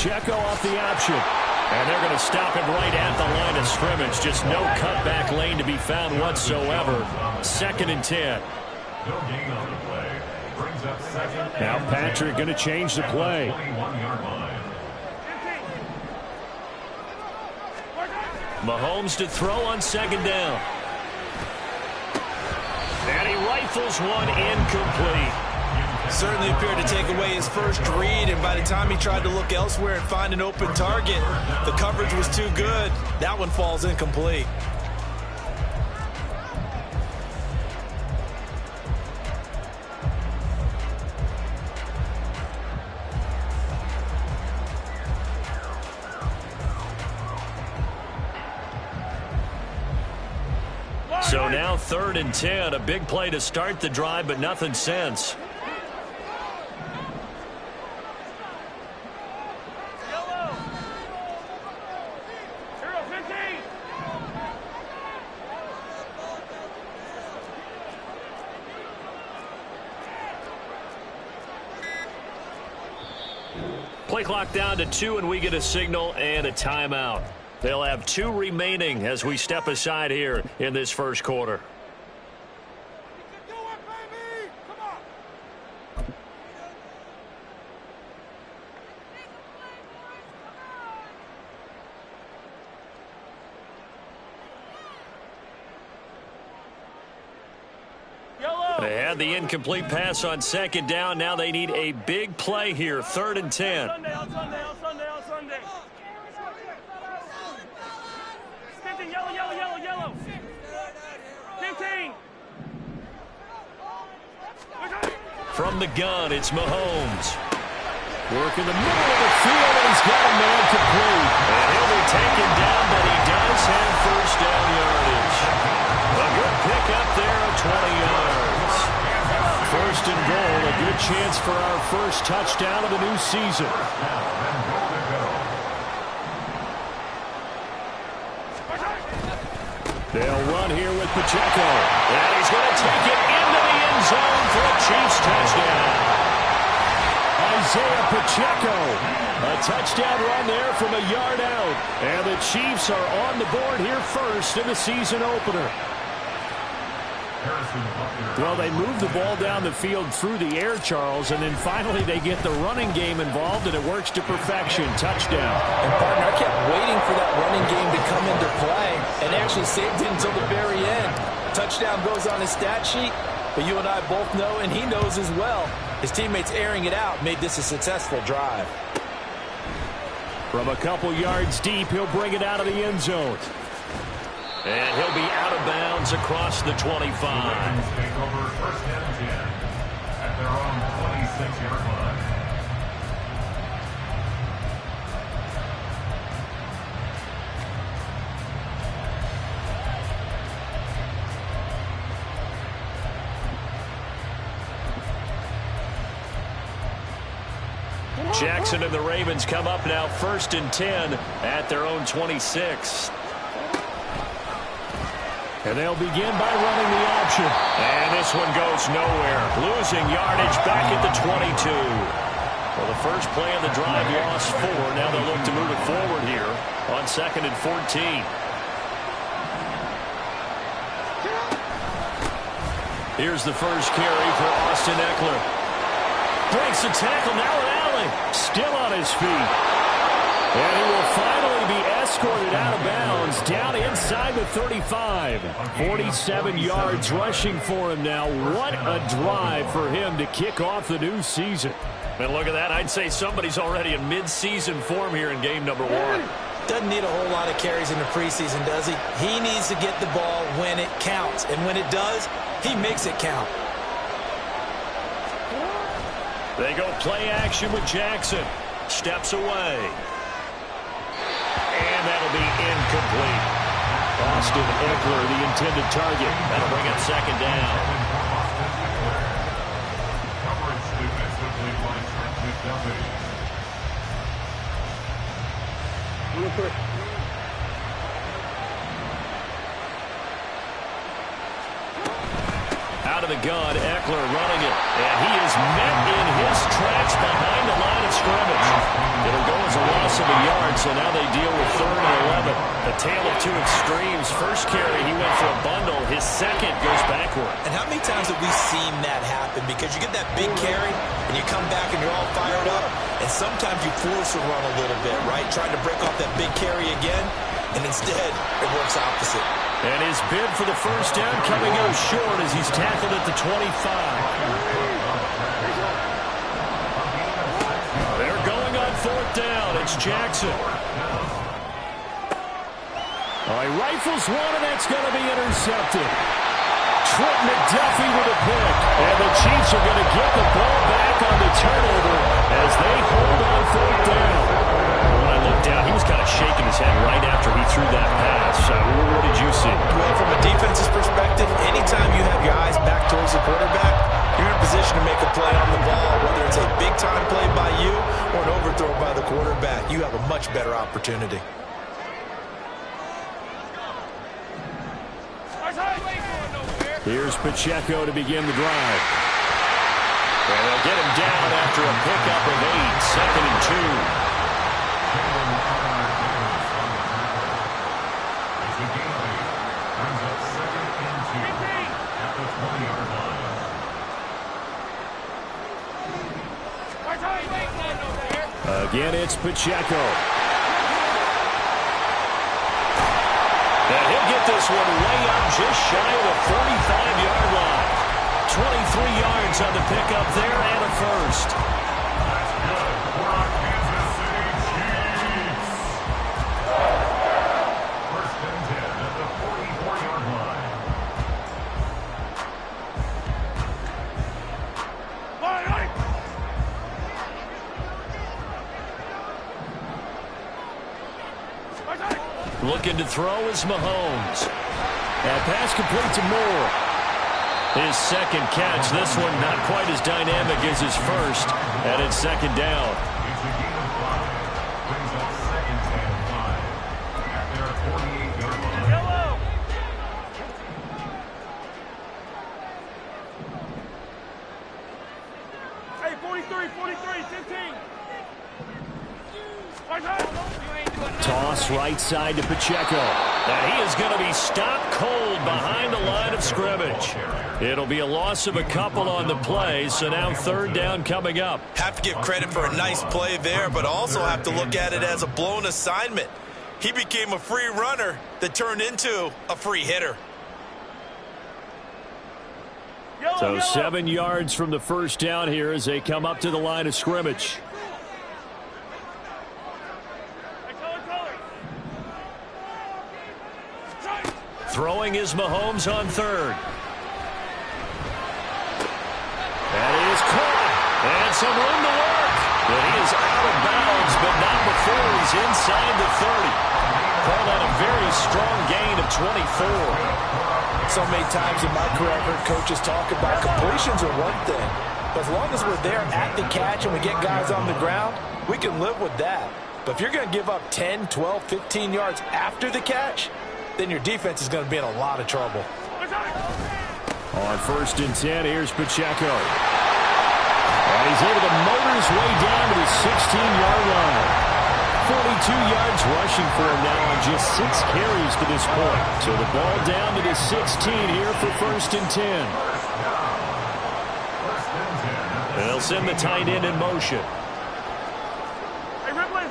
Pacheco off the option. And they're going to stop him right at the line of scrimmage. Just no cutback lane to be found whatsoever. 2nd and 10. No gain on the play. Brings up 2nd. Now Patrick going to change the play. 21-yard line. Mahomes to throw on 2nd down. And he rifles one incomplete. Certainly appeared to take away his first read, and by the time he tried to look elsewhere and find an open target, the coverage was too good. That one falls incomplete. So now 3rd and 10. A big play to start the drive, but nothing since. Play clock down to 2, and we get a signal and a timeout. They'll have 2 remaining as we step aside here in this first quarter. They had the incomplete pass on 2nd down. Now they need a big play here. 3rd and 10. On Sunday. 15, yellow. 15. From the gun, it's Mahomes. Work in the middle of the field, and he's got a man complete. And he'll be taken down, but he does have first down yardage. A good pick up there of 20 yards. 1st and goal, a good chance for our first touchdown of the new season. They'll run here with Pacheco. And he's going to take it into the end zone for a Chiefs touchdown. Isaiah Pacheco. A touchdown run there from a yard out. And the Chiefs are on the board here first in the season opener. Well, they move the ball down the field through the air, Charles, and then finally they get the running game involved, and it works to perfection. Touchdown. And, partner, I kept waiting for that running game to come into play and actually saved it until the very end. Touchdown goes on his stat sheet, but you and I both know, and he knows as well, his teammates airing it out made this a successful drive. From a couple yards deep, he'll bring it out of the end zone. And he'll be out of bounds across the 25. Take over 1st and 10 at their own 26-yard line. Jackson and the Ravens come up now 1st and 10 at their own 26. And they'll begin by running the option. And this one goes nowhere. Losing yardage back at the 22. Well, the first play of the drive lost 4. Now they'll look to move it forward here on 2nd and 14. Here's the first carry for Austin Eckler. Breaks a tackle. Now an alley. Still on his feet. And he will finally be escorted out of bounds down inside the 35. 47 yards rushing for him now. What a drive for him to kick off the new season. And look at that. I'd say somebody's already in mid-season form here in game number 1. Doesn't need a whole lot of carries in the preseason, does he? He needs to get the ball when it counts. And when it does, he makes it count. They go play action with Jackson. Steps away. And that'll be incomplete. Austin Eckler, the intended target. That'll bring up 2nd down. Coverage defensively by Trent McDuffie. Real quick. Out out of the gun. Eckler running it. And he is met in his tracks behind the line of scrimmage. It'll go as a loss of a yard, so now they deal with 3rd and 11. A tale of two extremes. First carry, he went for a bundle. His second goes backward. And how many times have we seen that happen? Because you get that big carry, and you come back and you're all fired up, and sometimes you force a run a little bit, right? Trying to break off that big carry again, and instead it works opposite. And his bid for the first down coming up short as he's tackled at the 25. They're going on 4th down. It's Jackson. All right, rifles one, and that's going to be intercepted. Trent McDuffie with a pick. And the Chiefs are going to get the ball back on the turnover as they hold on 4th down. When I looked down, he was kind of shaking his head right after he threw that pass. What did you see? Well, from a defense's perspective, anytime you have your eyes back towards the quarterback, you're in a position to make a play on the ball. Whether it's a big-time play by you or an overthrow by the quarterback, you have a much better opportunity. Here's Pacheco to begin the drive. And they'll get him down after a pickup of 8, 2nd and 2. Again, it's Pacheco. And he'll get this one way up just shy of the 45-yard line. 23 yards on the pickup there and a first. That's good for our Kansas City Chiefs. 1st and 10 at the 44-yard line. Looking to throw is Mahomes. That pass complete to Moore. His second catch. This one not quite as dynamic as his first. And it's 2nd down. It's a gain of 5. Brings up 2nd and 5 at their 48-yard line. Yellow. Hey, 43, 15. Toss right side to Pacheco. And he is going to be stopped cold behind the line of scrimmage. It'll be a loss of a couple on the play, so now 3rd down coming up. Have to give credit for a nice play there, but also have to look at it as a blown assignment. He became a free runner that turned into a free hitter. So 7 yards from the first down here as they come up to the line of scrimmage. Throwing is Mahomes on 3rd. That is caught. And some room to work. But he is out of bounds, but not before he's inside the 30. Call that a very strong gain of 24. So many times in my career, I've heard coaches talk about completions are one thing. But as long as we're there at the catch and we get guys on the ground, we can live with that. But if you're going to give up 10, 12, 15 yards after the catch, then your defense is going to be in a lot of trouble. On 1st and 10, here's Pacheco. And he's able to motor his way down to the 16-yard line. 42 yards rushing for him now on just 6 carries to this point. So the ball down to the 16 here for 1st and 10. They'll send the tight end in motion. Hey, Ripley.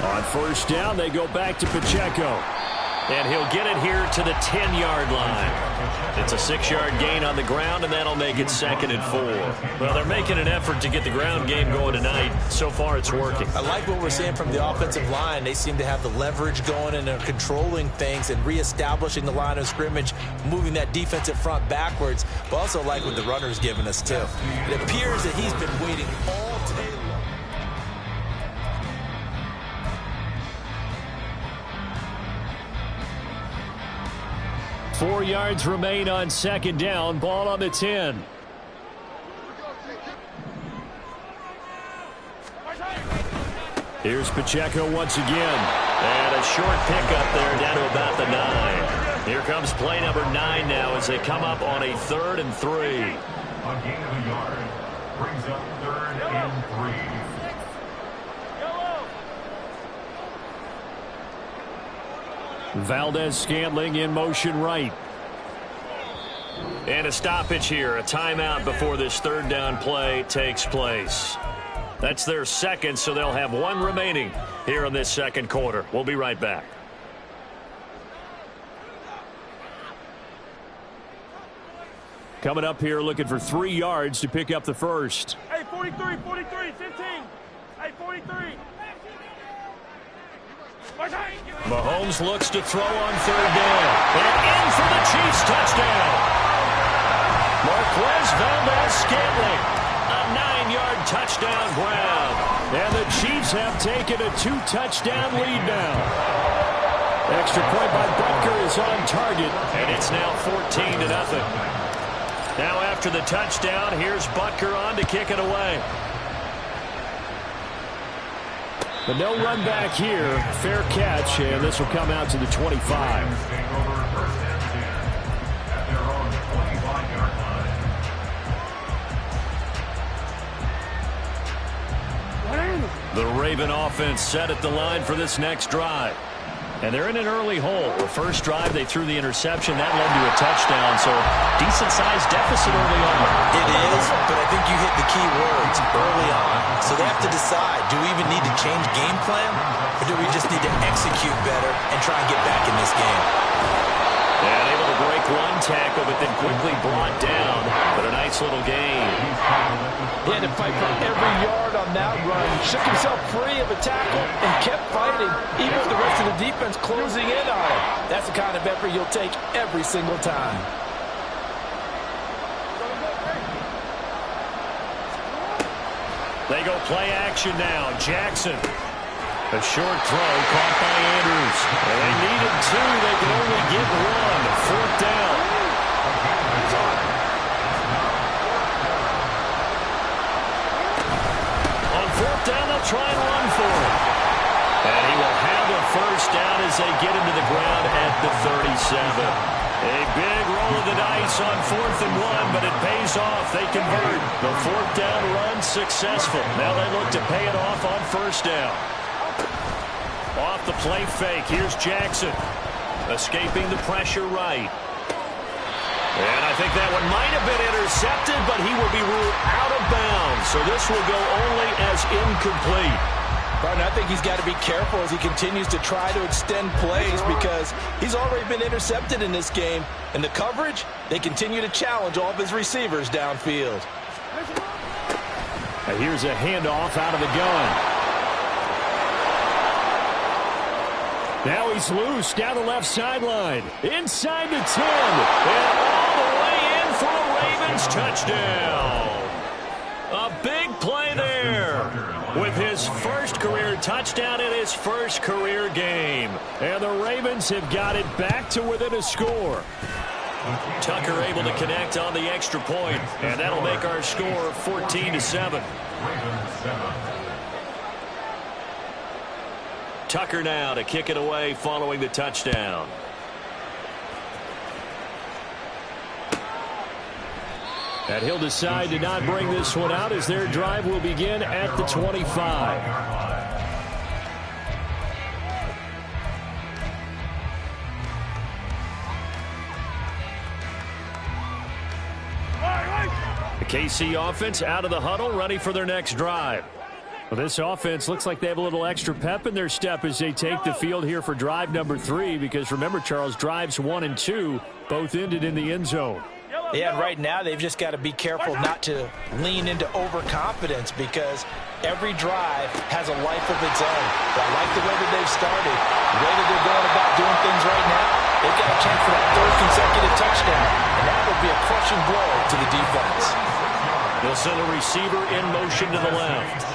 On 1st down, they go back to Pacheco. And he'll get it here to the 10-yard line. It's a 6-yard gain on the ground, and that'll make it 2nd and 4. Well, they're making an effort to get the ground game going tonight. So far, it's working. I like what we're seeing from the offensive line. They seem to have the leverage going, and they're controlling things and reestablishing the line of scrimmage, moving that defensive front backwards, but also like what the runner's giving us, too. It appears that he's been waiting all day long. 4 yards remain on 2nd down. Ball on the 10. Here's Pacheco once again. And a short pickup there down to about the 9. Here comes play number 9 now as they come up on a 3rd and 3. A gain of a yard. Brings up 3rd and 3. Valdez-Scantling in motion right. And a stoppage here, a timeout before this 3rd down play takes place. That's their second, so they'll have 1 remaining here in this 2nd quarter. We'll be right back. Coming up here looking for 3 yards to pick up the first. Hey, 43, 43, 15. Hey, 43. Mahomes looks to throw on 3rd down. And in for the Chiefs touchdown. Marquez Valdez-Scantling. A 9-yard touchdown grab. And the Chiefs have taken a 2-touchdown lead now. Extra point by Butker is on target. And it's now 14-0. Now after the touchdown, here's Butker on to kick it away. But no run back here. Fair catch, and this will come out to the 25. The Raven offense set at the line for this next drive. And they're in an early hole. The first drive, they threw the interception. That led to a touchdown, so decent-sized deficit early on. It is, but I think you hit the key words early on. So they have to decide, do we even need to change game plan, or do we just need to execute better and try and get back in this game? And able to break one tackle, but then quickly brought down. But a nice little gain. He had to fight for every yard on that run. Shook himself free of a tackle and kept fighting, even with the rest of the defense closing in on him. That's the kind of effort you'll take every single time. They go play action now. Jackson. A short throw caught by Andrews. And they needed 2. They could only get 1. 4th down. On 4th down, they'll try and run for it. And he will have a first down as they get into the ground at the 37. A big roll of the dice on 4th and 1, but it pays off. They convert. The 4th down run successful. Now they look to pay it off on 1st down. Off the play fake. Here's Jackson. Escaping the pressure right. And I think that one might have been intercepted, but he will be ruled out of bounds. So this will go only as incomplete. Barton, I think he's got to be careful as he continues to try to extend plays because he's already been intercepted in this game. And the coverage, they continue to challenge all of his receivers downfield. And here's a handoff out of the gun. Now he's loose down the left sideline. Inside the 10. And all the way in for a Ravens touchdown. A big play there with his first career touchdown in his first career game. And the Ravens have got it back to within a score. Tucker able to connect on the extra point. And that'll make our score 14-7. Tucker now to kick it away following the touchdown. And he'll decide to not bring this one out as their drive will begin at the 25. The KC offense out of the huddle, ready for their next drive. Well, this offense looks like they have a little extra pep in their step as they take the field here for drive number 3, because remember, Charles, drives 1 and 2 both ended in the end zone. Yeah, and right now they've just got to be careful not to lean into overconfidence because every drive has a life of its own. But I like the way that they've started, the way that they're going about doing things right now. They've got a chance for that 3rd consecutive touchdown, and that would be a crushing blow to the defense. They'll send a receiver in motion to the left.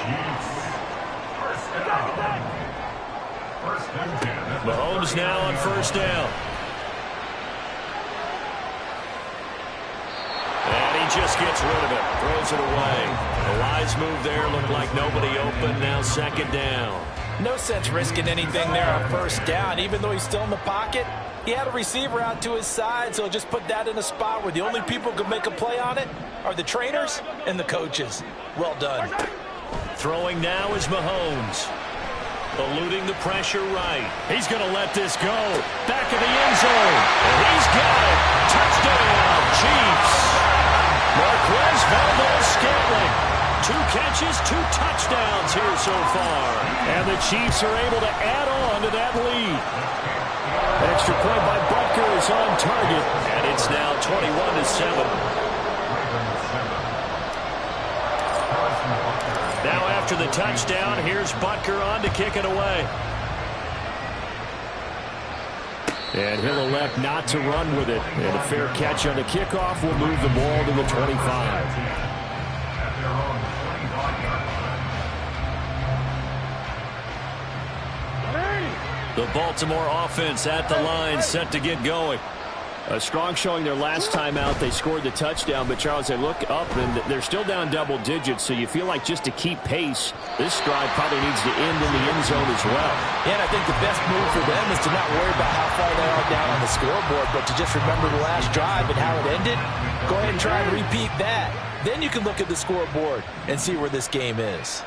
Mahomes now on 1st down. And he just gets rid of it. Throws it away. A wise move there. Looked like nobody open. Now 2nd down. No sense risking anything there on 1st down. Even though he's still in the pocket, He had a receiver out to his side, so just put that in a spot where the only people who can make a play on it are the trainers and the coaches. Well done. Throwing now is Mahomes. Eluding the pressure right. He's going to let this go. Back of the end zone. And he's got it. Touchdown, Chiefs. Marquez Valdes-Scantling. 2 catches, 2 touchdowns here so far. And the Chiefs are able to add on to that lead. Extra point by Butker is on target. And it's now 21-7. Now after the touchdown, here's Butker on to kick it away. And he'll elect not to run with it. And a fair catch on the kickoff will move the ball to the 25. The Baltimore offense at the line, set to get going. A strong showing their last time out. They scored the touchdown, but Charles, they look up and they're still down double digits, so you feel like just to keep pace, this drive probably needs to end in the end zone as well. Yeah, and I think the best move for them is to not worry about how far they are down on the scoreboard, but to just remember the last drive and how it ended. Go ahead and try and repeat that. Then you can look at the scoreboard and see where this game is.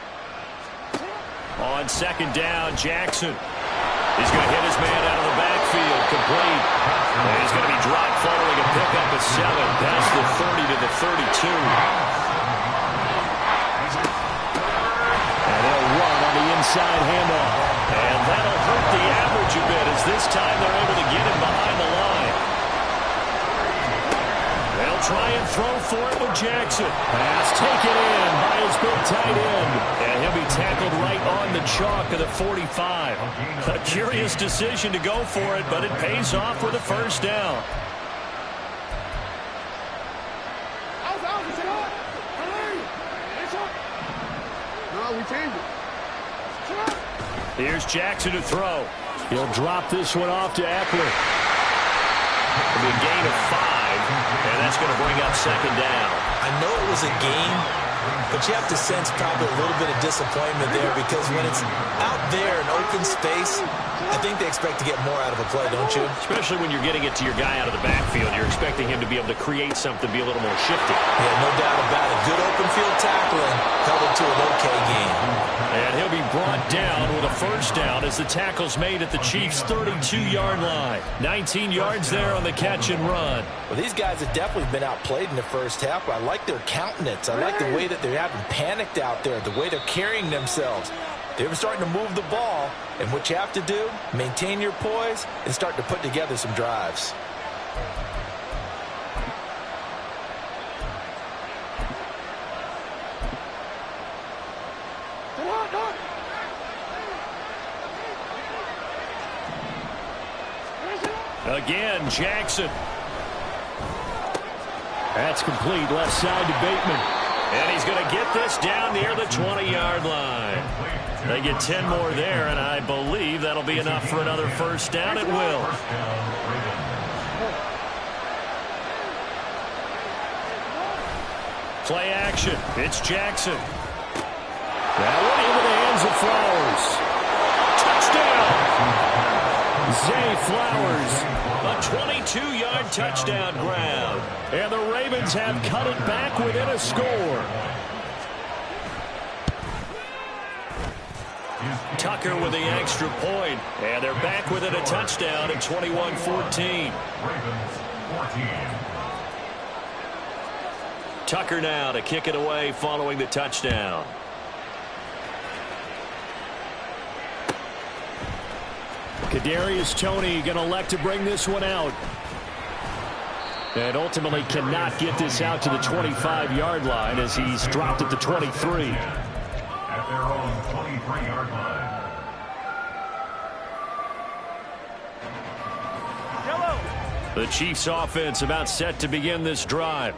On second down, Jackson. He's going to hit his man out of the backfield, complete. And he's going to be dropped following a pickup of 7 past the 30 to the 32. And they'll run on the inside handoff. And that'll hurt the average a bit as this time they're able to get him behind the line. They'll try and throw for it with Jackson. Pass taken in by his big tight end. And he'll be tackled right on the chalk of the 45. A curious decision to go for it, but it pays off with a first down. Here's Jackson to throw. He'll drop this one off to Eckler. It'll be a gain of 5, and that's going to bring up second down. I know it was a game, but you have to sense probably a little bit of disappointment there because when it's out there in open space, I think they expect to get more out of a play, don't you? Especially when you're getting it to your guy out of the backfield. You're expecting him to be able to create something, be a little more shifty. Yeah, no doubt about it. Good open field tackling held it to an okay game. And he'll be brought down with a first down as the tackle's made at the Chiefs' 32-yard line. 19 yards there on the catch and run. Well, these guys have definitely been outplayed in the first half, but I like their countenance. I like the way that they haven't panicked out there, the way they're carrying themselves. They're starting to move the ball, and what you have to do, maintain your poise and start to put together some drives. Again, Jackson. That's complete, left side to Bateman. And he's going to get this down near the 20-yard line. They get 10 more there, and I believe that'll be enough for another first down. It will. Play action. It's Jackson. That one into the hands of Flowers. Touchdown! Zay Flowers. A 22-yard touchdown grab. And the Ravens have cut it back within a score. Tucker with the extra point. And they're back within a touchdown at 21-14. Tucker now to kick it away following the touchdown. Kadarius Toney going to elect to bring this one out. And ultimately cannot get this out to the 25-yard line as he's dropped at the 23. At their own 23-yard line. The Chiefs offense about set to begin this drive.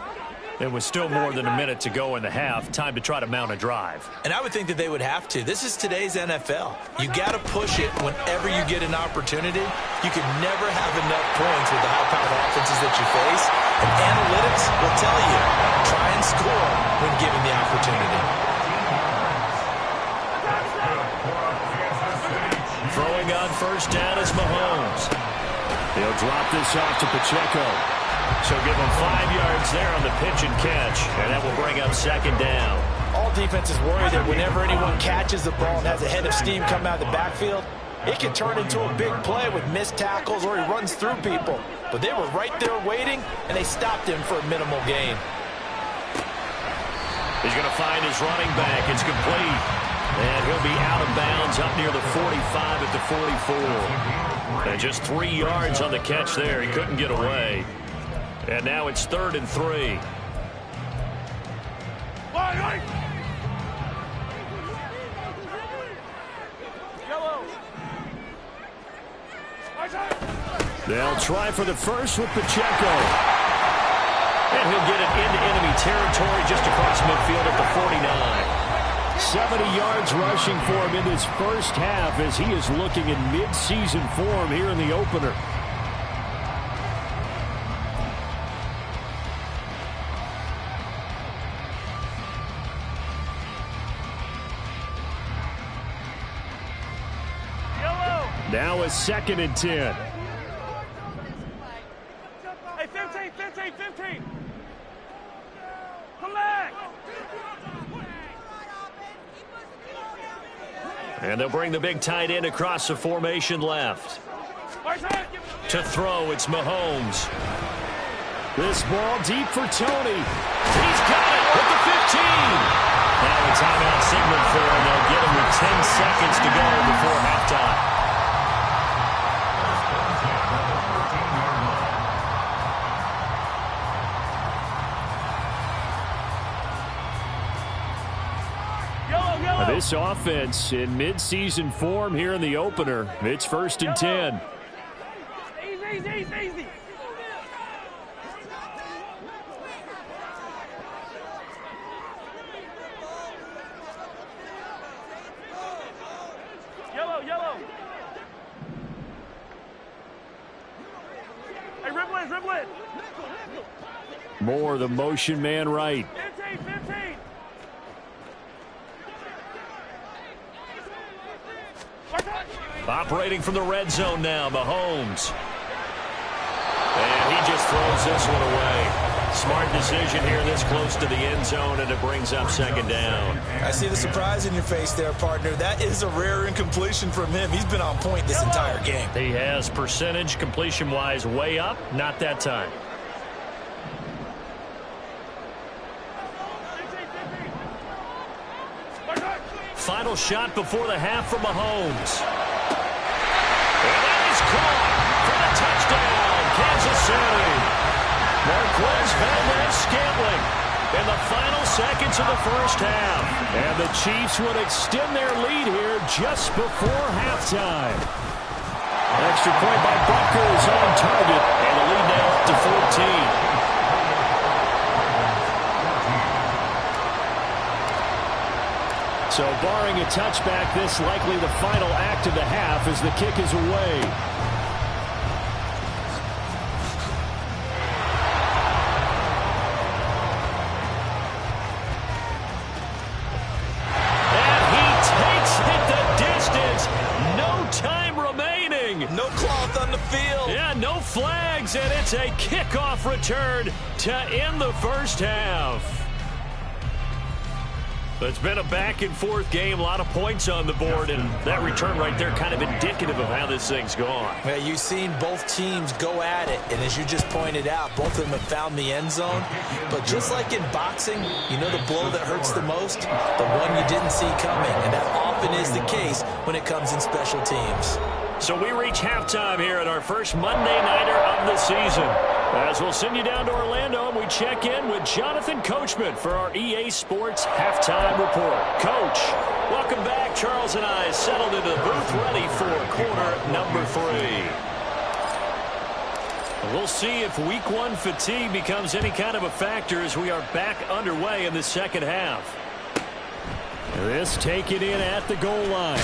There was still more than a minute to go in the half. Time to try to mount a drive. And I would think that they would have to. This is today's NFL. You got to push it whenever you get an opportunity. You can never have enough points with the high-powered offenses that you face. And analytics will tell you, try and score when given the opportunity. Throwing on first down is Mahomes. He'll drop this off to Pacheco. So give him 5 yards there on the pitch and catch, and that will bring up second down. All defenses worry that whenever anyone catches the ball and has a head of steam come out of the backfield, it can turn into a big play with missed tackles or he runs through people. But they were right there waiting, and they stopped him for a minimal gain. He's going to find his running back. It's complete. And he'll be out of bounds up near the 45 at the 44. And just 3 yards on the catch there. He couldn't get away. And now it's 3rd and 3. They'll try for the first with Pacheco. And he'll get it into enemy territory just across midfield at the 49. 70 yards rushing for him in this first half as he is looking in mid-season form here in the opener. Now a 2nd and 10. Hey, 15, 15, 15. Come back. And they'll bring the big tight end across the formation left. To throw, it's Mahomes. This ball deep for Tony. He's got it at the 15. Now a timeout signal for him. They'll get him with 10 seconds to go before halftime. This offense in mid-season form here in the opener. It's 1st and 10. Easy, easy, easy. Yellow, yellow. Hey, dribble it, dribble it. Moore, the motion man right. 15, 15. Operating from the red zone now, Mahomes. And he just throws this one away. Smart decision here this close to the end zone, and it brings up 2nd down. I see the surprise in your face there, partner. That is a rare incompletion from him. He's been on point this entire game. He has percentage completion-wise way up, not that time. Final shot before the half from Mahomes. And that is caught for the touchdown, Kansas City. Marquez Valdez-Scantling in the final seconds of the first half. And the Chiefs would extend their lead here just before halftime. Extra point by Butker is on target, and the lead now up to 14. So barring a touchback, this likely the final act of the half as the kick is away. And he takes it the distance. No time remaining. No cloth on the field. Yeah, no flags, and it's a kickoff return to end the first half. It's been a back-and-forth game, a lot of points on the board, and that return right there kind of indicative of how this thing's gone. Yeah, you've seen both teams go at it, and as you just pointed out, both of them have found the end zone. But just like in boxing, you know the blow that hurts the most? The one you didn't see coming, and that often is the case when it comes in special teams. So we reach halftime here at our first Monday Nighter of the season. As we'll send you down to Orlando, and we check in with Jonathan Coachman for our EA Sports Halftime Report. Coach, welcome back. Charles and I settled into the booth ready for quarter number 3. We'll see if week 1 fatigue becomes any kind of a factor as we are back underway in the second half. This taken in at the goal line.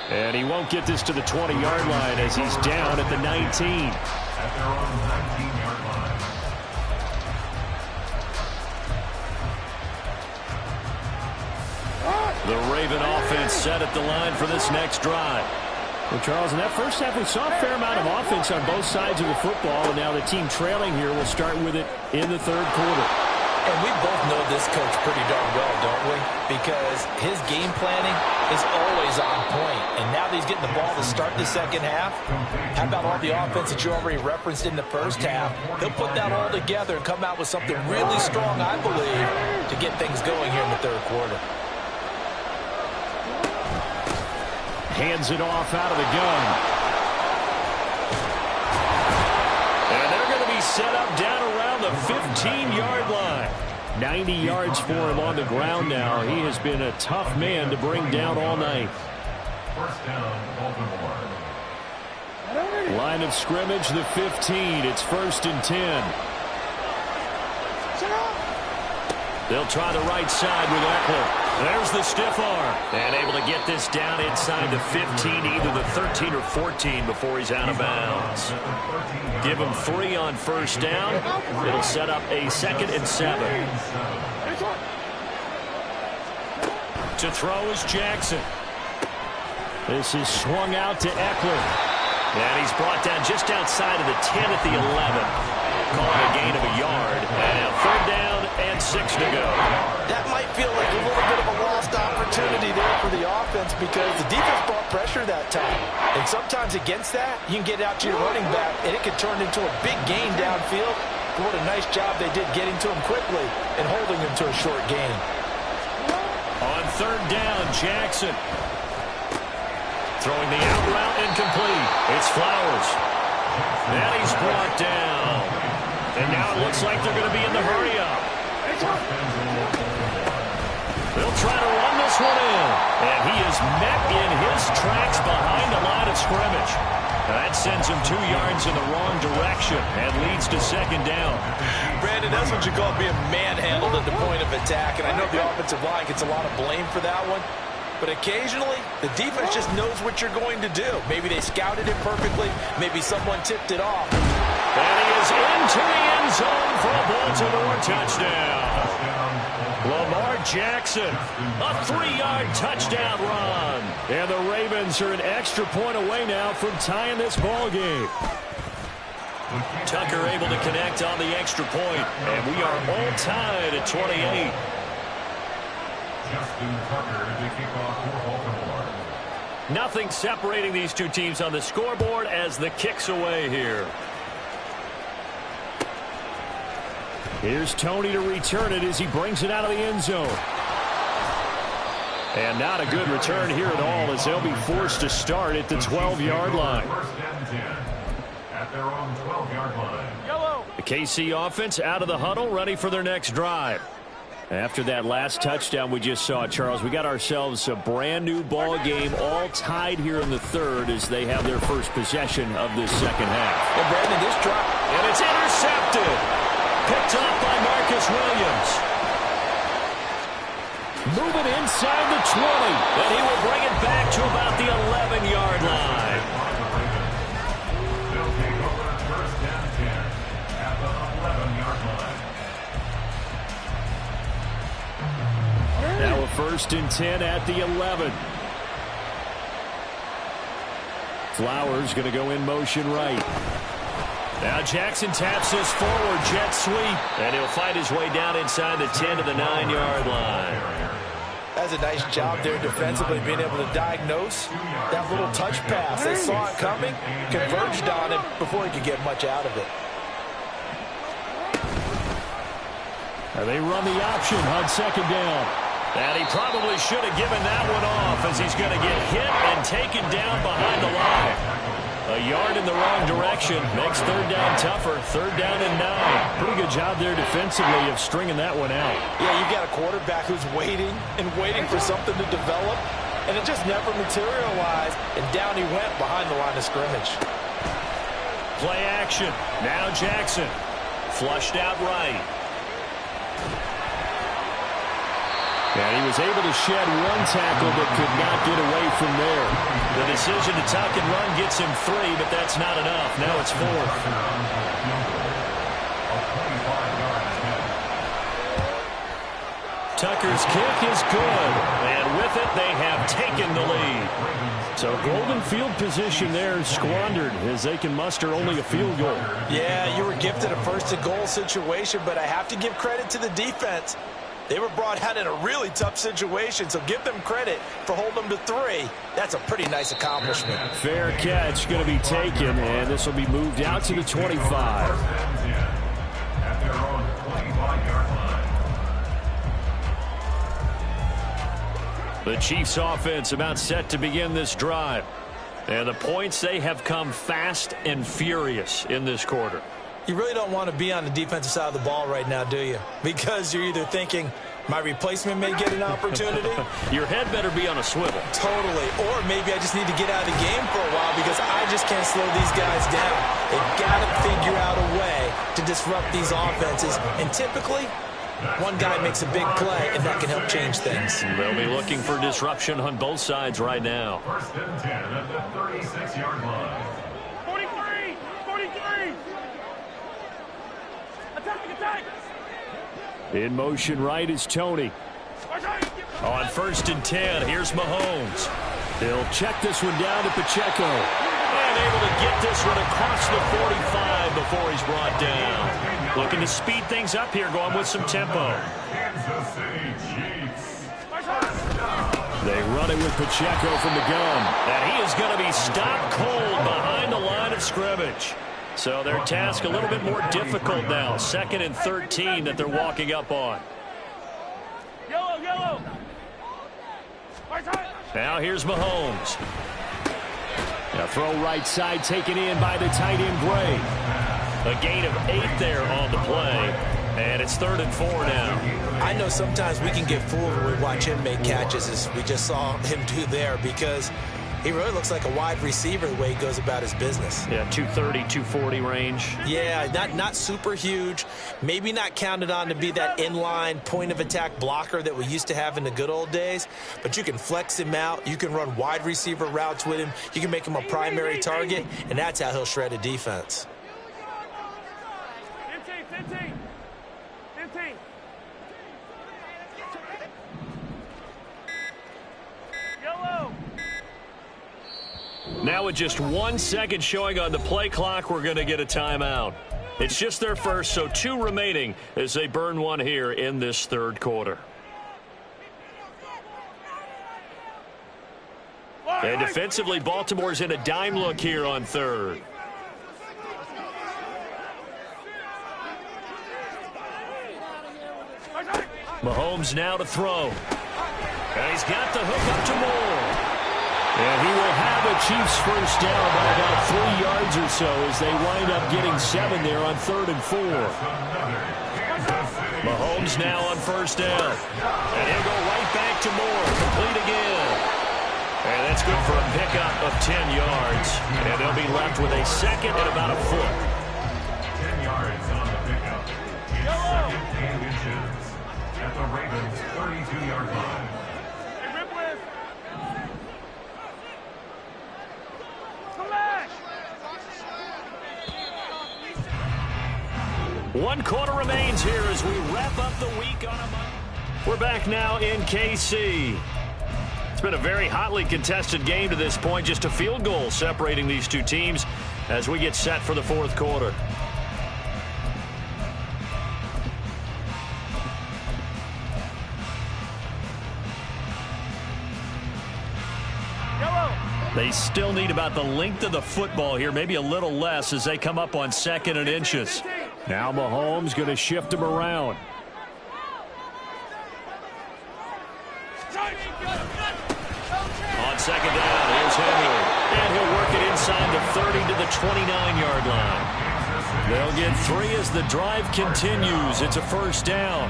And he won't get this to the 20-yard line as he's down at the 19. At their own 19-yard line. The Raven offense set at the line for this next drive. Well, Charles, in that first half, we saw a fair amount of offense on both sides of the football, and now the team trailing here will start with it in the third quarter. And we both know this coach pretty darn well, don't we? Because his game planning is always on point. And now that he's getting the ball to start the second half, how about all the offense that you already referenced in the first half? He'll put that all together and come out with something really strong, I believe, to get things going here in the third quarter. Hands it off out of the gun. And they're going to be set up down around the 15-yard line. 90 yards for him on the ground now. He has been a tough man to bring down all night. First down, Baltimore. Line of scrimmage, the 15. It's 1st and 10. They'll try the right side with Eckler. There's the stiff arm. And able to get this down inside the 15, either the 13 or 14 before he's out of bounds. Give him 3 on first down. It'll set up a 2nd and 7. To throw is Jackson. This is swung out to Eckler. And he's brought down just outside of the 10 at the 11. Calling a gain of a yard. And 3rd down and 6 to go. That might feel like a little bit of a lost opportunity there for the offense because the defense brought pressure that time. And sometimes against that, you can get out to your running back, and it can turn into a big gain downfield. What a nice job they did getting to him quickly and holding him to a short gain. On 3rd down, Jackson. Throwing the out route incomplete. It's Flowers. And he's brought down. And now it looks like they're going to be in the hurry-up. They'll try to run this one in. And he is met in his tracks behind the line of scrimmage. That sends him 2 yards in the wrong direction and leads to 2nd down. Brandon, that's what you call being manhandled at the point of attack. And I know the offensive line gets a lot of blame for that one. But occasionally, the defense just knows what you're going to do. Maybe they scouted it perfectly. Maybe someone tipped it off. And he is into the end zone for a Baltimore touchdown. Lamar Jackson, a 3-yard touchdown run. And the Ravens are an extra point away now from tying this ball game. Tucker able to connect on the extra point. And we are all tied at 28. Justin Tucker to kick off for Baltimore. Nothing separating these two teams on the scoreboard as the kick's away here. Here's Tony to return it as he brings it out of the end zone. And not a good return here at all as they'll be forced to start at the 12-yard line. First and 10 at their own 12-yard line. Yellow. The KC offense out of the huddle, ready for their next drive. After that last touchdown we just saw, Charles, we got ourselves a brand new ball game, all tied here in the third as they have their first possession of this second half. And Brandon, this drop. And it's intercepted. Picked up by Marcus Williams. Moving inside the 20. And he will bring it back to about the 11-yard line. They'll take over first and 10 at the 11-yard line. Now a 1st and 10 at the 11. Flowers going to go in motion right. Now Jackson taps this forward jet sweep. And he'll fight his way down inside the 10 to the 9-yard line. That's a nice job there defensively, being able to diagnose that little touch pass. They saw it coming, converged on it before he could get much out of it. And they run the option on 2nd down. And he probably should have given that one off as he's going to get hit and taken down behind the line. A yard in the wrong direction makes 3rd down tougher. 3rd down and 9. Pretty good job there defensively of stringing that one out. Yeah, you've got a quarterback who's waiting and waiting for something to develop, and it just never materialized, and down he went behind the line of scrimmage. Play action. Now Jackson. Flushed out right. And he was able to shed one tackle but could not get away from there. The decision to tuck and run gets him 3, but that's not enough. Now it's 4th. Tucker's kick is good. And with it, they have taken the lead. So golden field position there squandered as they can muster only a field goal. Yeah, you were gifted a first-and-goal situation, but I have to give credit to the defense. They were brought out in a really tough situation, so give them credit for holding them to 3. That's a pretty nice accomplishment. Fair catch going to be taken, and this will be moved out to the 25. At their own 25-yard line. The Chiefs offense about set to begin this drive. And the points, they have come fast and furious in this quarter. You really don't want to be on the defensive side of the ball right now, do you? Because you're either thinking, my replacement may get an opportunity. Your head better be on a swivel. Totally. Or maybe I just need to get out of the game for a while because I just can't slow these guys down. They've got to figure out a way to disrupt these offenses. And typically, one guy makes a big play, and that can help change things. They'll be looking for disruption on both sides right now. First and 10 at the 36-yard line. 43! 43! Attack! Attack! In motion right is Tony. On first and 10, here's Mahomes. He'll check this one down to Pacheco. And able to get this one across the 45 before he's brought down. Looking to speed things up here, going with some tempo. Kansas City Chiefs. They run it with Pacheco from the gun. And he is going to be stopped cold behind the line of scrimmage. So their task a little bit more difficult now. 2nd and 13 that they're walking up on. Yellow, yellow. Now here's Mahomes. A throw right side taken in by the tight end Gray. A gain of 8 there on the play. And it's 3rd and 4 now. I know sometimes we can get fooled when we watch him make catches, as we just saw him do there, because he really looks like a wide receiver the way he goes about his business. Yeah, 230, 240 range. Yeah, not super huge. Maybe not counted on to be that inline point-of-attack blocker that we used to have in the good old days. But you can flex him out. You can run wide receiver routes with him. You can make him a primary target, and that's how he'll shred a defense. 15. Yellow. Now with just 1 second showing on the play clock, we're going to get a timeout. It's just their first, so 2 remaining as they burn one here in this 3rd quarter. And defensively, Baltimore's in a dime look here on 3rd. Mahomes now to throw. And he's got the hook up to Moore. And he will have a Chiefs first down by about 3 yards or so as they wind up getting 7 there on 3rd and 4. Mahomes now on first down. And he'll go right back to Moore. Complete again. And that's good for a pickup of 10 yards. And they'll be left with a 2nd and about a foot. 10 yards on the pickup. It's 2nd and inches at the Ravens' 32-yard line. One quarter remains here as we wrap up the week on a Monday. We're back now in KC. It's been a very hotly contested game to this point. Just a field goal separating these two teams as we get set for the 4th quarter. They still need about the length of the football here, maybe a little less as they come up on 2nd and inches. Now Mahomes going to shift him around. On 2nd down, here's Henry. And he'll work it inside the 30 to the 29-yard line. They'll get 3 as the drive continues. It's a first down.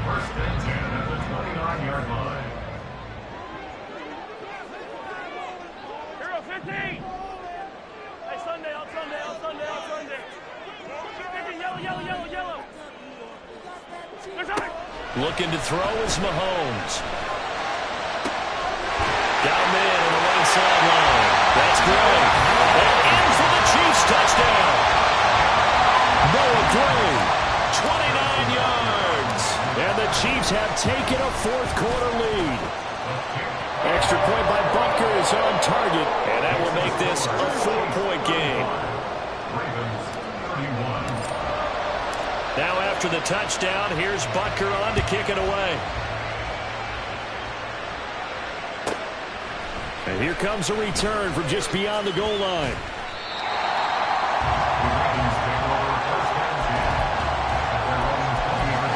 1st and 10 at the 29-yard line. 15. Hey, Sunday. Yellow. Looking to throw is Mahomes. Down man on the right sideline. That's Gray. And in for the Chiefs touchdown. Noah Gray, 29 yards. And the Chiefs have taken a 4th quarter lead. Extra point by Butker as is on target, and that will make this a 4-point game. Ravens 31. Now after the touchdown, here's Butker on to kick it away. And here comes a return from just beyond the goal line. The Ravens take over a first down chance at their own 20-yard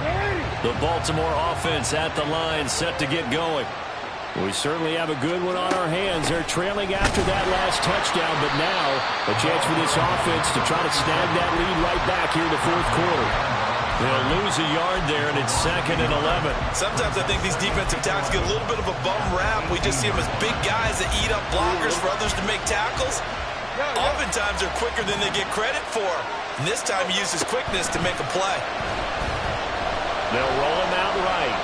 line. The Baltimore offense at the line, set to get going. We certainly have a good one on our hands. They're trailing after that last touchdown, but now a chance for this offense to try to snag that lead right back here in the fourth quarter. They'll lose a yard there, and it's 2nd and 11. Sometimes I think these defensive tackles get a little bit of a bum rap. We just see them as big guys that eat up blockers for others to make tackles. Oftentimes they're quicker than they get credit for. And this time he used his quickness to make a play. They'll roll him out right.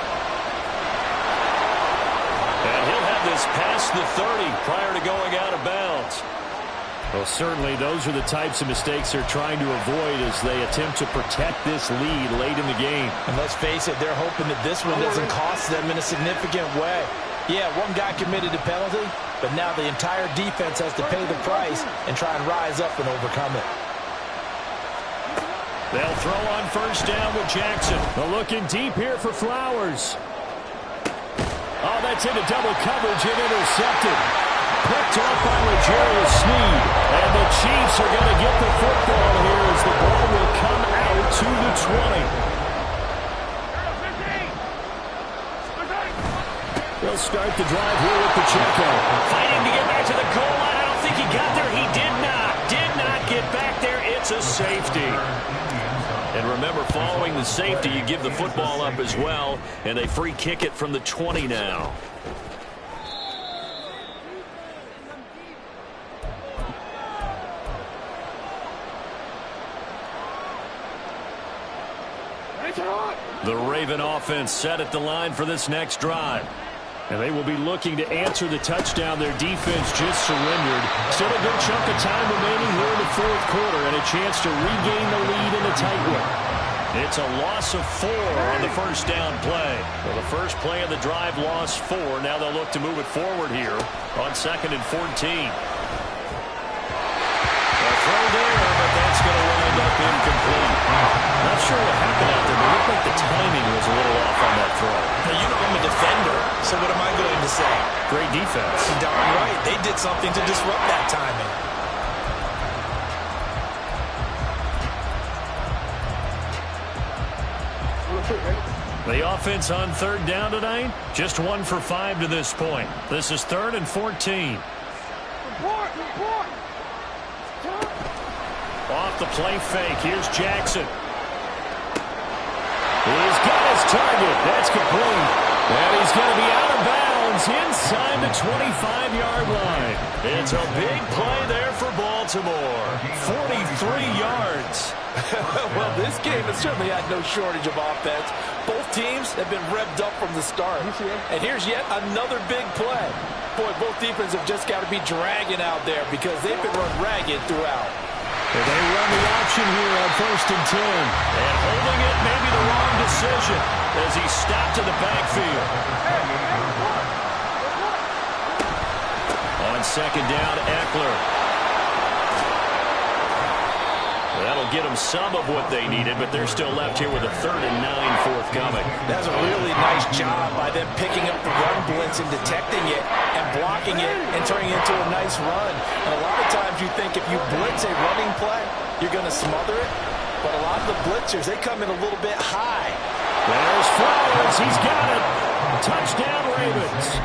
And he'll have this past the 30 prior to going out of bounds. Well, certainly those are the types of mistakes they're trying to avoid as they attempt to protect this lead late in the game. And let's face it, they're hoping that this one doesn't cost them in a significant way. Yeah, one guy committed a penalty, but now the entire defense has to pay the price and try and rise up and overcome it. They'll throw on first down with Jackson. They're looking deep here for Flowers. Oh, that's into double coverage and intercepted. Picked off by L'Jarius Sneed. And the Chiefs are going to get the football here as the ball will come out to the 20. They'll start the drive here with Pacheco. Fighting to get back to the goal line. I don't think he got there. He did not. Did not get back there. It's a safety. And remember, following the safety, you give the football up as well, and they free kick it from the 20 now. The Raven offense set at the line for this next drive. And they will be looking to answer the touchdown their defense just surrendered. Still a good chunk of time remaining here in the fourth quarter and a chance to regain the lead in a tight one. It's a loss of 4 on the first down play. Well, the first play of the drive lost 4. Now they'll look to move it forward here on 2nd and 14. A throw there, but that's going to wind up incomplete. Not sure what happened out there, but it looked like the timing was a little off on that throw. Now, you know I'm a defender, so what am I going to say? Great defense. Darn right. They did something to disrupt that timing. The offense on third down tonight, just 1 for 5 to this point. This is 3rd and 14. Off the play fake, here's Jackson. He's got his target. That's complete. And he's going to be out of bounds inside the 25-yard line. It's a big play there for Baltimore. 43 yards. Well, this game has certainly had no shortage of offense. Both teams have been revved up from the start. And here's yet another big play. Boy, both defenses have just got to be dragging out there because they've been run ragged throughout. Well, they run the option here on 1st and 10. And holding it may be the wrong decision as he stopped in the backfield. On 2nd down, Eckler. That'll get them some of what they needed, but they're still left here with a 3rd and 9 forthcoming. That's a really nice job by them picking up the run blitz and detecting it and blocking it and turning it into a nice run. And a lot of times you think if you blitz a running play, you're going to smother it. But a lot of the blitzers, they come in a little bit high. There's Flowers. He's got it. Touchdown, Ravens.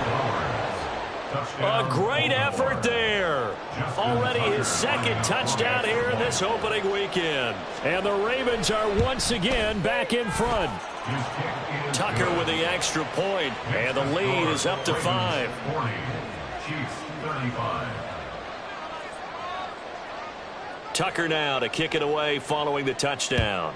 A great effort there. Already his 2nd touchdown here in this opening weekend. And the Ravens are once again back in front. Tucker with the extra point, and the lead is up to 5. Chiefs 35. Tucker now to kick it away following the touchdown.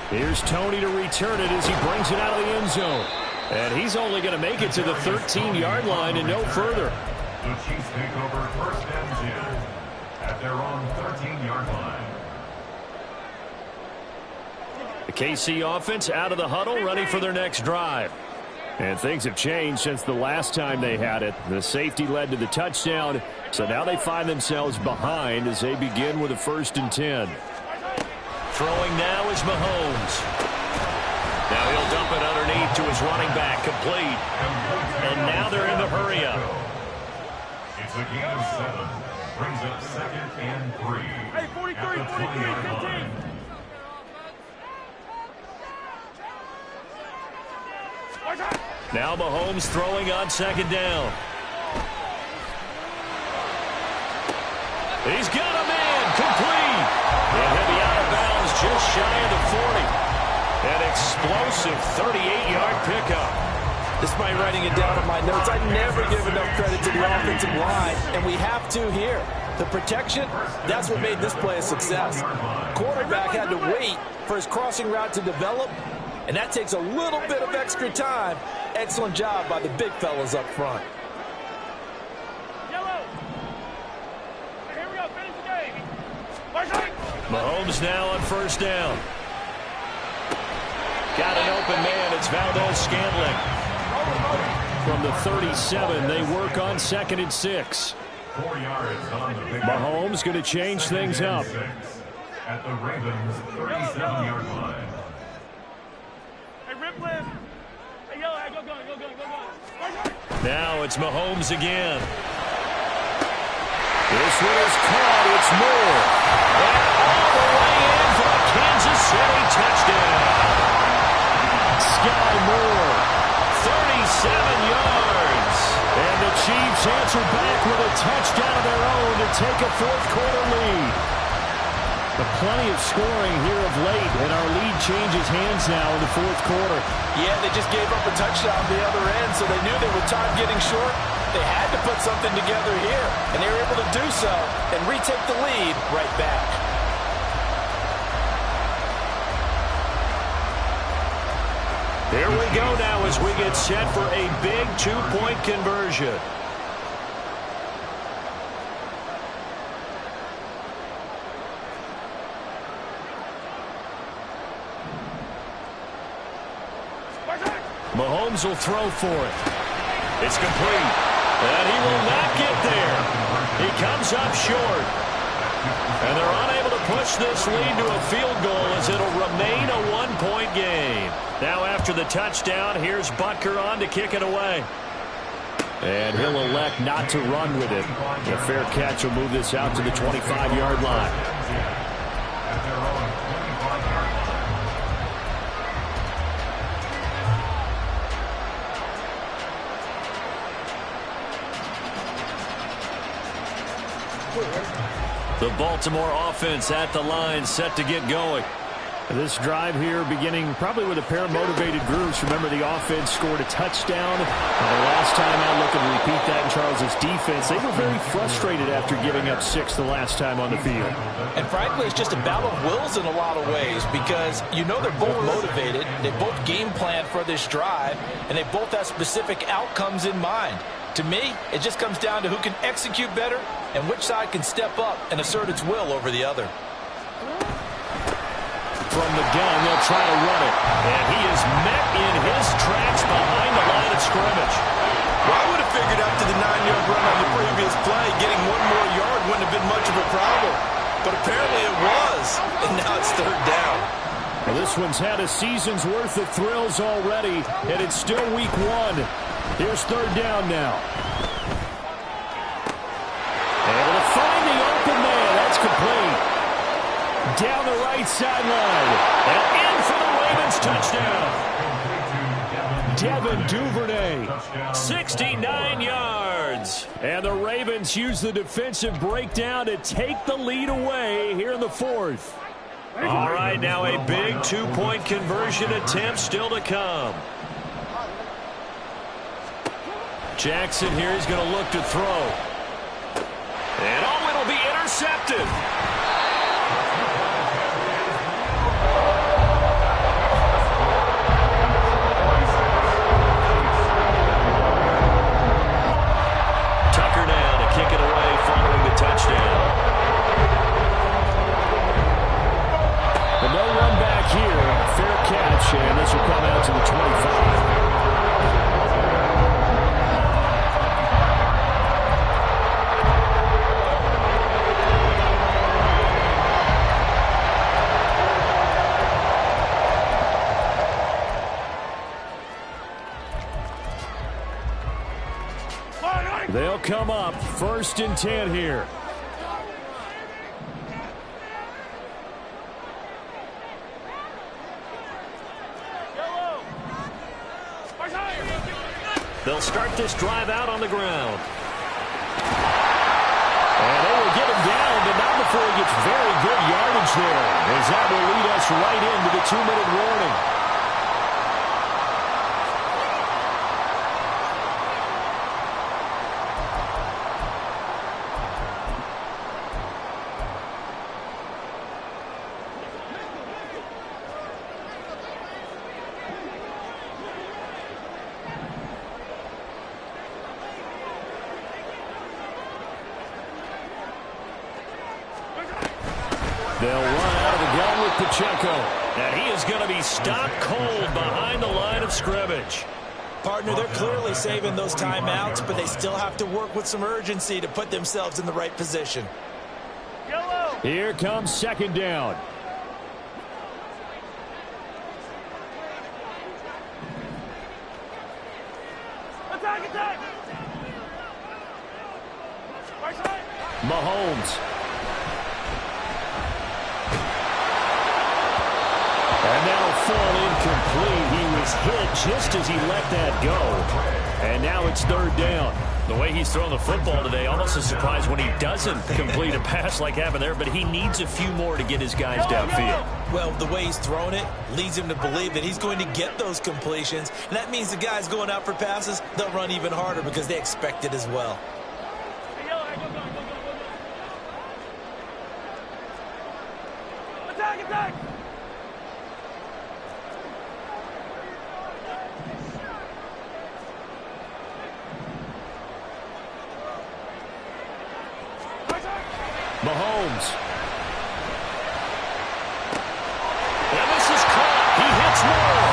Here's Tony to return it as he brings it out of the end zone. And he's only going to make it to the 13-yard line and no further. The Chiefs take over first and 10 at their own 13-yard line. The KC offense out of the huddle, ready for their next drive. And things have changed since the last time they had it. The safety led to the touchdown, so now they find themselves behind as they begin with a 1st and 10. Throwing now is Mahomes. Now he'll dump it underneath to his running back, complete. And now they're in the hurry-up. It's a gain of 7. Brings up 2nd and 3. Hey, 43, 43, 15. Now Mahomes throwing on 2nd down. He's got a man, complete. And he'll be out of bounds just shy of the 40. An explosive 38-yard pickup. Despite writing it down on my notes, I never give enough credit to the offensive line, and we have to here. The protection, that's what made this play a success. Quarterback had to wait for his crossing route to develop, and that takes a little bit of extra time. Excellent job by the big fellas up front. Yellow. Here we go. Finish the game. Mahomes now on 1st down. Got an open man. It's Valdez-Scantling. From the 37, they work on 2nd and 6. 4 yards on the pickup. Mahomes going to change things up. At the Ravens' 37-yard line. Hey, rip lift. Hey, yellow. Hey, go. Now it's Mahomes again. This one is caught. It's Moore. And all the way in for a Kansas City touchdown. Sky Moore, 37 yards. And the Chiefs answer back with a touchdown of their own to take a 4th-quarter lead. But plenty of scoring here of late, and our lead changes hands now in the 4th quarter. Yeah, they just gave up a touchdown on the other end, so they knew they were time getting short. They had to put something together here, and they were able to do so and retake the lead right back. Here we go now as we get set for a big 2-point conversion. Mahomes will throw for it. It's complete. And he will not get there. He comes up short. And they're unable to push this lead to a field goal as it'll remain a 1-point game. Now after the touchdown, here's Butker on to kick it away. And he'll elect not to run with it. A fair catch will move this out to the 25-yard line. At their own 25-yard line. The Baltimore offense at the line, set to get going. This drive here beginning probably with a pair of motivated groups. Remember, the offense scored a touchdown. The last time out, looking to repeat that in Charles' defense. They were very frustrated after giving up 6 the last time on the field. And frankly, it's just a battle of wills in a lot of ways because you know they're both motivated. They both game plan for this drive, and they both have specific outcomes in mind. To me, it just comes down to who can execute better and which side can step up and assert its will over the other. From the gun, they'll try to run it. And he is met in his tracks behind the line of scrimmage. Well, I would have figured after the 9-yard run on the previous play, getting 1 more yard wouldn't have been much of a problem. But apparently it was, and now it's 3rd down. Well, this one's had a season's worth of thrills already, and it's still week 1. Here's 3rd down now. Able to find the open man. That's complete. Down the right sideline. And in for the Ravens touchdown. Devin Duvernay, 69 yards. And the Ravens use the defensive breakdown to take the lead away here in the 4th. All right, now a big 2-point conversion attempt still to come. Jackson here is going to look to throw. And oh, it'll be intercepted. Tucker now catch, and this will come out to the 25. They'll come up 1st and 10 here. They'll start this drive out on the ground. And they will get him down, but not before he gets very good yardage there, as that will lead us right into the 2-minute warning. They'll run out of the gun with Pacheco. And he is going to be stopped cold behind the line of scrimmage. Partner, they're clearly saving those timeouts, but they still have to work with some urgency to put themselves in the right position. Here comes 2nd down. Attack! Mahomes. And that'll fall incomplete. He was hit just as he let that go. And now it's 3rd down. The way he's throwing the football today, almost a surprise when he doesn't complete a pass like happened there, but he needs a few more to get his guys downfield. Well, the way he's throwing it leads him to believe that he's going to get those completions. And that means the guys going out for passes, they'll run even harder because they expect it as well. Attack! Mahomes. And this is caught. He hits more.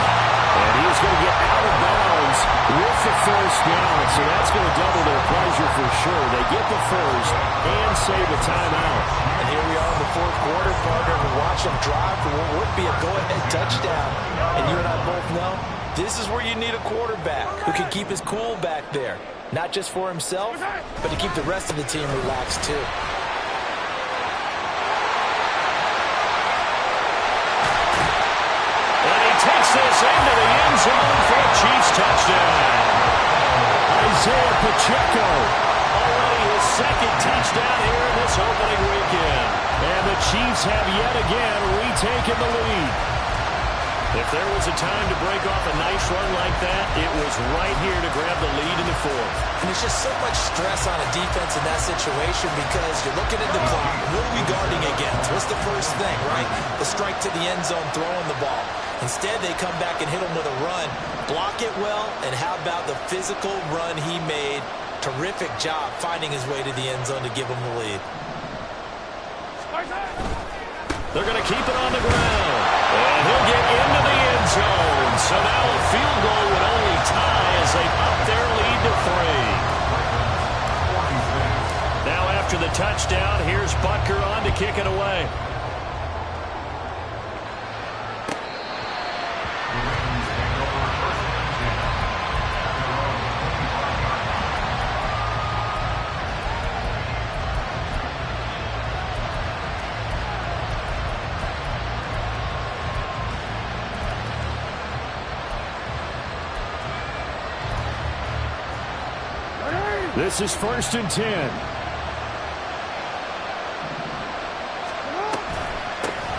And he's going to get out of bounds with the 1st down. So that's going to double their pleasure for sure. They get the 1st and save a timeout. And here we are in the 4th quarter, partner, to watch them drive for what would be a go-ahead touchdown. And you and I both know this is where you need a quarterback who can keep his cool back there. Not just for himself, but to keep the rest of the team relaxed too. Takes this into the end zone for a Chiefs touchdown. Isaiah Pacheco, already his 2nd touchdown here in this opening weekend. And the Chiefs have yet again retaken the lead. If there was a time to break off a nice run like that, it was right here to grab the lead in the 4th. And there's just so much stress on a defense in that situation because you're looking at the clock. What are we guarding against? What's the first thing, right? The strike to the end zone, throwing the ball. Instead, they come back and hit him with a run. Block it well, and how about the physical run he made? Terrific job finding his way to the end zone to give him the lead. They're going to keep it on the ground. And he'll get into the end zone. So now a field goal would only tie as they up their lead to 3. Now after the touchdown, here's Butker on to kick it away. This is 1st and 10.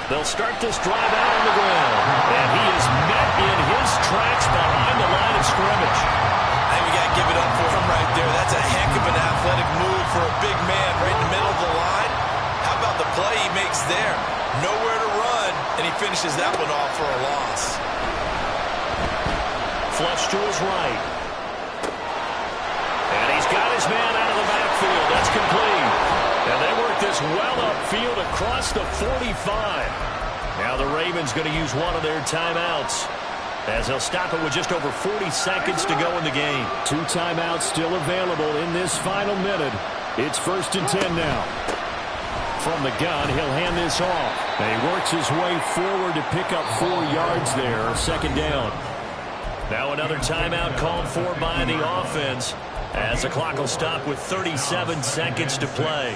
They'll start this drive out on the ground. And he is met in his tracks behind the line of scrimmage. I think we got to give it up for him right there. That's a heck of an athletic move for a big man right in the middle of the line. How about the play he makes there? Nowhere to run, and he finishes that one off for a loss. Flush to his right. And he's got his man out of the backfield. That's complete. And they work this well upfield across the 45. Now the Ravens going to use one of their timeouts. as he'll stop it with just over 40 seconds to go in the game. 2 timeouts still available in this final minute. It's 1st and 10 now. From the gun, he'll hand this off. And he works his way forward to pick up 4 yards there, 2nd down. Now another timeout called for by the offense, as the clock will stop with 37 seconds to play.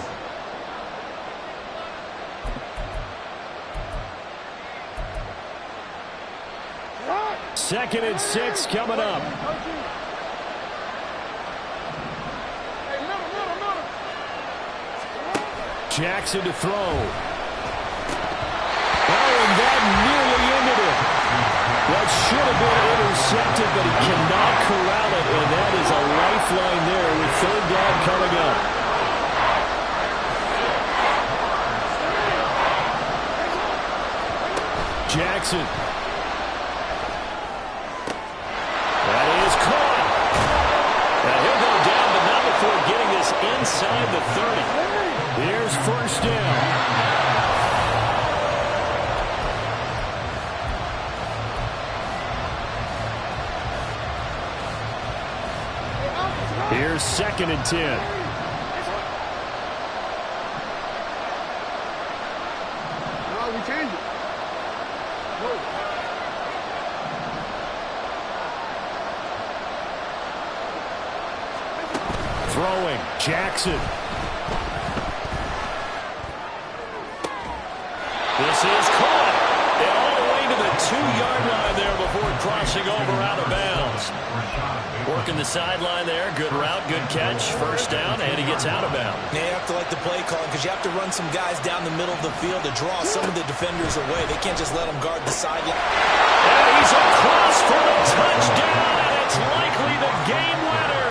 Second and 6 coming up. Jackson to throw. Oh, and that nearly ended it. That should have been intercepted, but he cannot corral it, and that is a lifeline there with 3rd down coming up. Jackson. That is caught. Now he'll go down, but not before getting this inside the 30. Here's 1st down. Here's 2nd and 10. No, we changed it. Throwing, Jackson. This is caught. And all the way to the 2-yard line there before crossing over out of bounds. Working the sideline there. Good route, good catch. 1st down, and he gets out of bounds. Yeah, you have to like the play calling because you have to run some guys down the middle of the field to draw some of the defenders away. They can't just let them guard the sideline. And he's across for the touchdown, and it's likely the game